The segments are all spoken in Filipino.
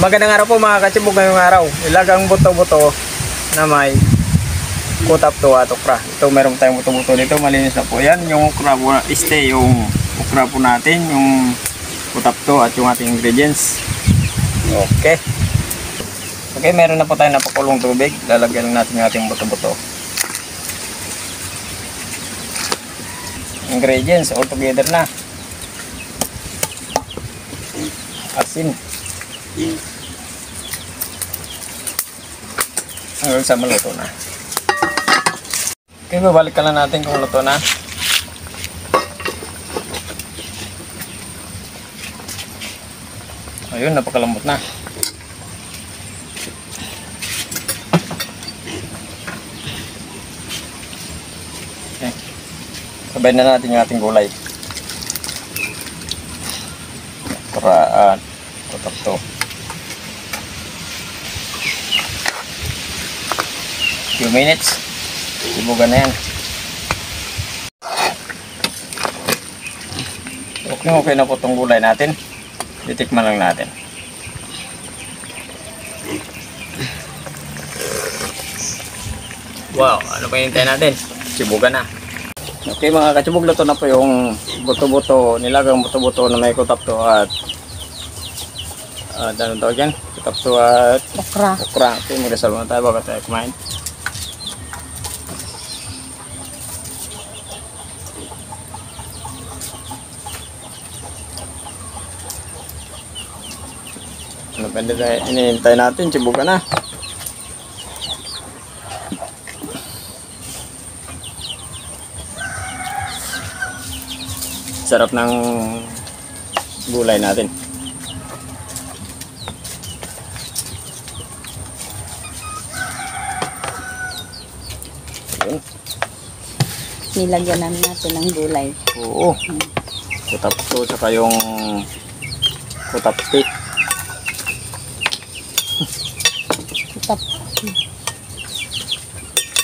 Magandang araw po mga katsibog ngayong araw. Ilagang buto-buto na may kutap-to at okra. Ito meron tayong buto-buto dito. Malinis na po yan. Yung okra po, yung okra po natin. Yung kutap-to at yung ating ingredients. Okay. Okay, meron na po tayong napakulong tubig. Lalagyan natin yung ating buto-buto. Ingredients all together na. Asin. Hanggang sa maluto na. Okay, babalik ka lang natin kung luto na. Ayun, napakalambot na. Okay. Sabay na natin yung ating gulay. Para kutap-to. Few minutes, sibugan na yan. Okay na po itong gulay natin. Titikman lang natin. Wow, ano pa hintayin natin? Sibugan na. Okay mga katsibog, luto na po yung buto-buto, nilagang buto-buto na may kutap-to at ano tawag yan? Kutap-to at okra. Okay, mag-resal muna tayo bago tayo kumain. Ano pwede tayo, inihintay natin, sibugan na. Sarap ng gulay natin. Ayun. Nilagyan namin natin ng gulay. Oo. Kutap-to saka yung kutap-tik.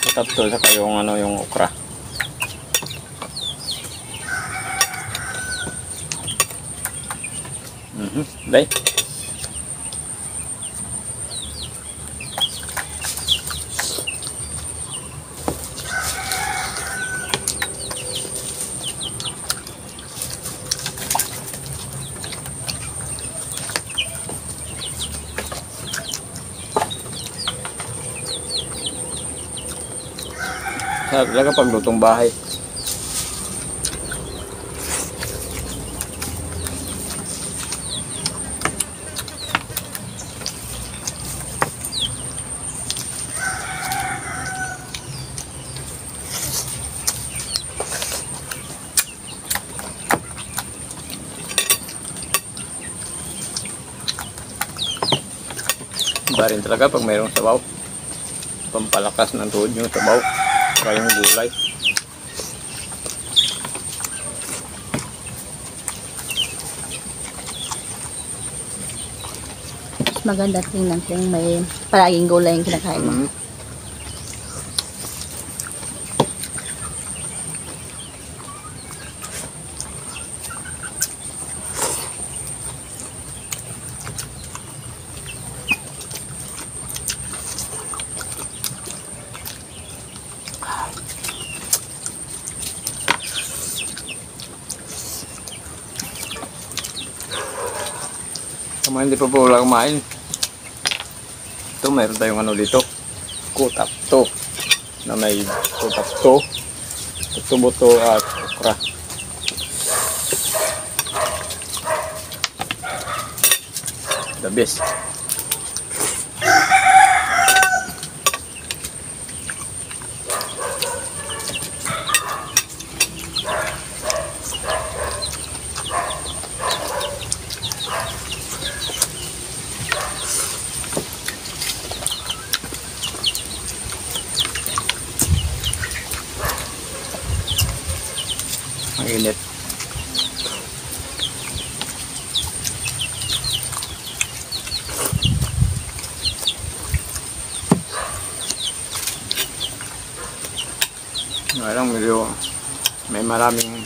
Kutap-to saka yung yung okra. Day. Sarap talaga pag lutong bahay. Iba rin talaga pag mayroong sabaw. Pampalakas ng tuhod yung sabaw. Saka yung gulay. Mas maganda tingnan kung may palaging gulay yung kinakain mo. Sa mga hindi pa po wala kumain, ito mayroon tayong dito, kutap-to na may kutap-to, buto-buto at okra. The best. Ang init. Ngayon medyo may maraming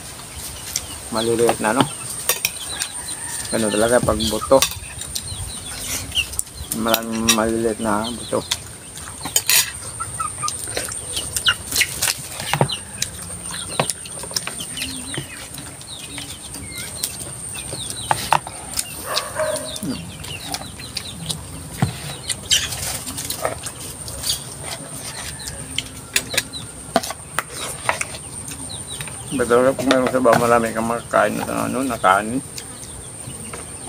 maliliit na Ganun talaga pag buto. Maraming maliliit na buto. Betul pag mayroong sabaw, marami kang makakain na kanin.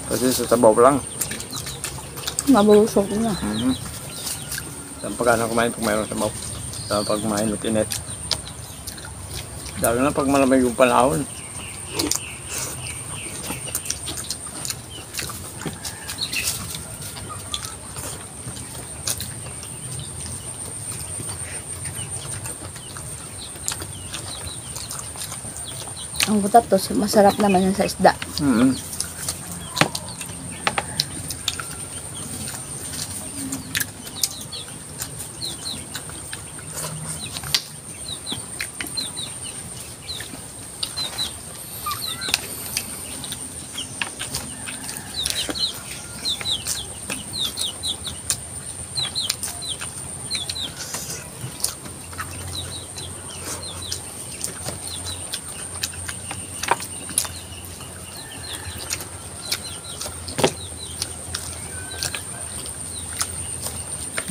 Kasi sa sabaw lang. Mabusog na. Pag kumain pag mayroong sabaw. Pag mainit-init. Lalo na pag malamig yung panahon. Ang butat to, masarap naman yan sa isda.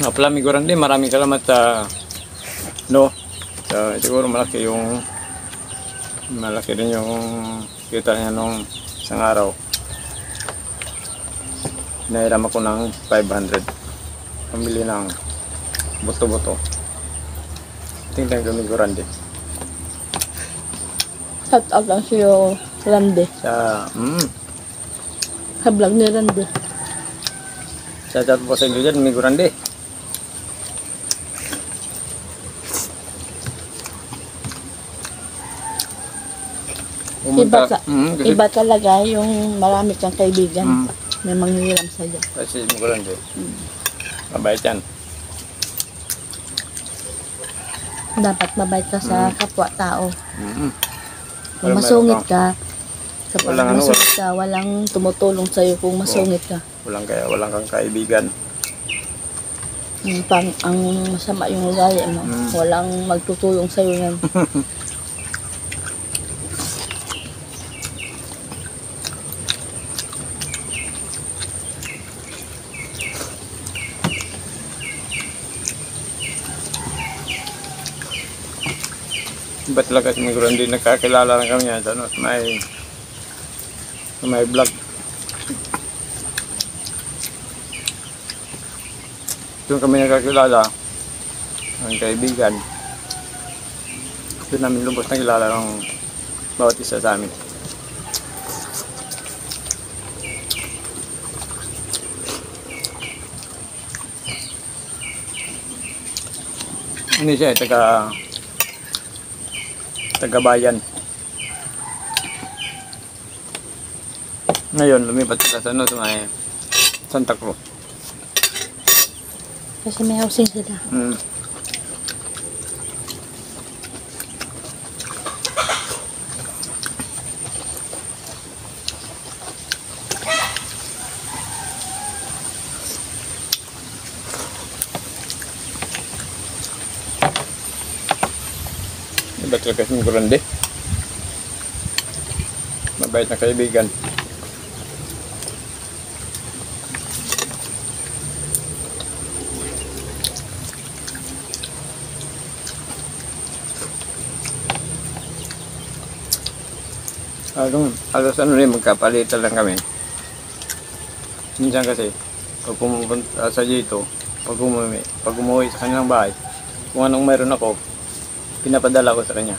Nga pala, miguran din, maraming salamat sa siguro malaki rin yung kita niya nung isang araw. Nahiram ako ng 500 pamili ng buto-buto. Tingnan ko miguran din Shout out lang siyo Rande. Sa vlog ni Rande. Shout out po sa inyo dyan, miguran din. Iba talaga yung marami kang kaibigan. May manghihiram sa'yo. Kasi miguran din. Mabait yan. Dapat mabait ka sa kapwa-tao. Kung masungit ka, walang tumutulong sa'yo kung masungit ka. Walang kang kaibigan. Ang masama yung ugali mo. Walang magtutulong sa'yo yan. Ba't talaga si miguran din, nagkakilala lang kami yan sa may vlog. Doon kami nagkakilala ng kaibigan. Doon namin lubos na kilala ng bawat isa sa amin. Hindi siya, taga-bayan. Ngayon, lumipat sila sa may Santa Cruz. Kasi may housing sila. Iba talaga si miguran din. Mabait na kaibigan. Halos magkapalitan lang kami. Minsan kasi, pag pumupunta sa dito, pag umuwi sa kanilang bahay, kung anong mayroon ako, pinapadala ko sa kanya.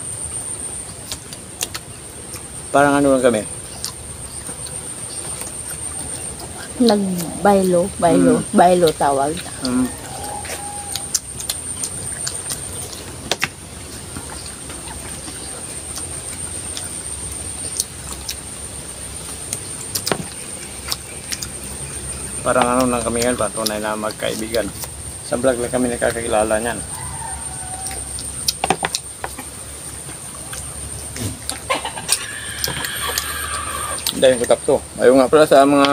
Parang ano lang kami. Baylo tawag. Parang ano lang kami ngayon, patunay na magkaibigan. Sa vlog lang kami nakakilala niyan. dahil ko tap to. Ayun nga pala sa mga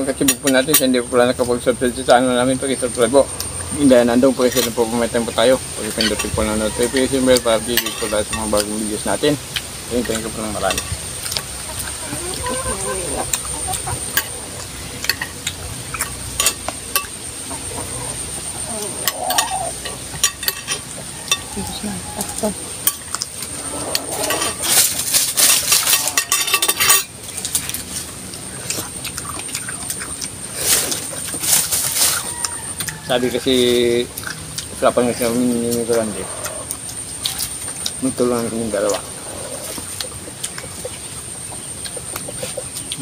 kachibog po natin, sa hindi po pala nakapag-subscribe sa channel namin, pag-subscribe po. Hindi, nandun po kasi na po pumitin po tayo. Pag-pindutin po ng notification bell para update po tayo sa mga bagong videos natin. Ayun, thank you po ng marami. Tapos na. Takto. Sabi kasi, usapan nga sa Mimi Grande. Magtulungan kaming dalawa.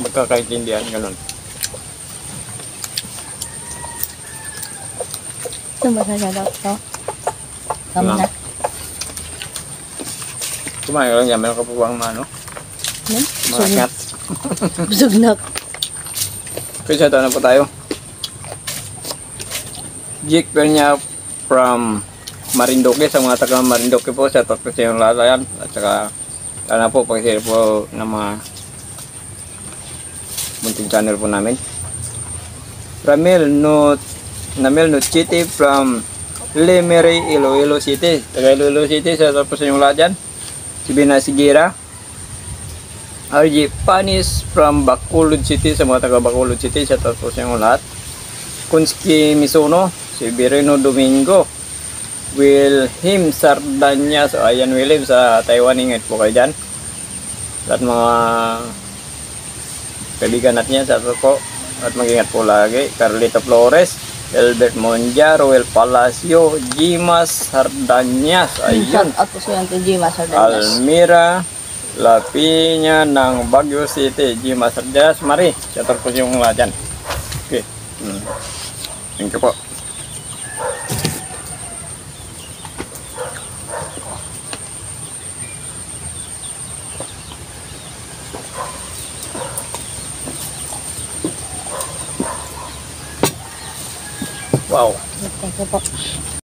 Magkakaintindihan, ganun. Ito ba sa to? Kami na. Kumain ka lang yan, meron ka po bang ano? Mangat. Busog na. Kaya sa na po tayo. Jake Pernya from Marinduque, sa mga taga Marinduque po, sa tatlo sa yung lahat yan. At saka, sana po, pag-share po ng mga munting channel po namin. Namel Nuchiti from Lemery, Iloilo City. Taga Iloilo City, sa tatlo sa yung lahat yan. Si Bina Sigira. RJ Panis from Bacolod City, sa mga taga Bacolod City, sa tatlo sa yung lahat. Kunski Misono, si Bireno Domingo, Wilhelm Sardanya, so ayan Wilhelm sa Taiwan, ingat po kayo dyan. At mga kaibigan natin yan sa po, at mag-ingat po lagi. Carlito Flores, Albert Monja, Roel Palacio, Jimas Sardanyas, ayun. Ako so yung Jimas Sardanyas. Almira Lapinya ng Baguio City, Jimas Sardanyas, Mari, sa po yung lahat yan. Okay. Thank you po. Wow. Thank you po.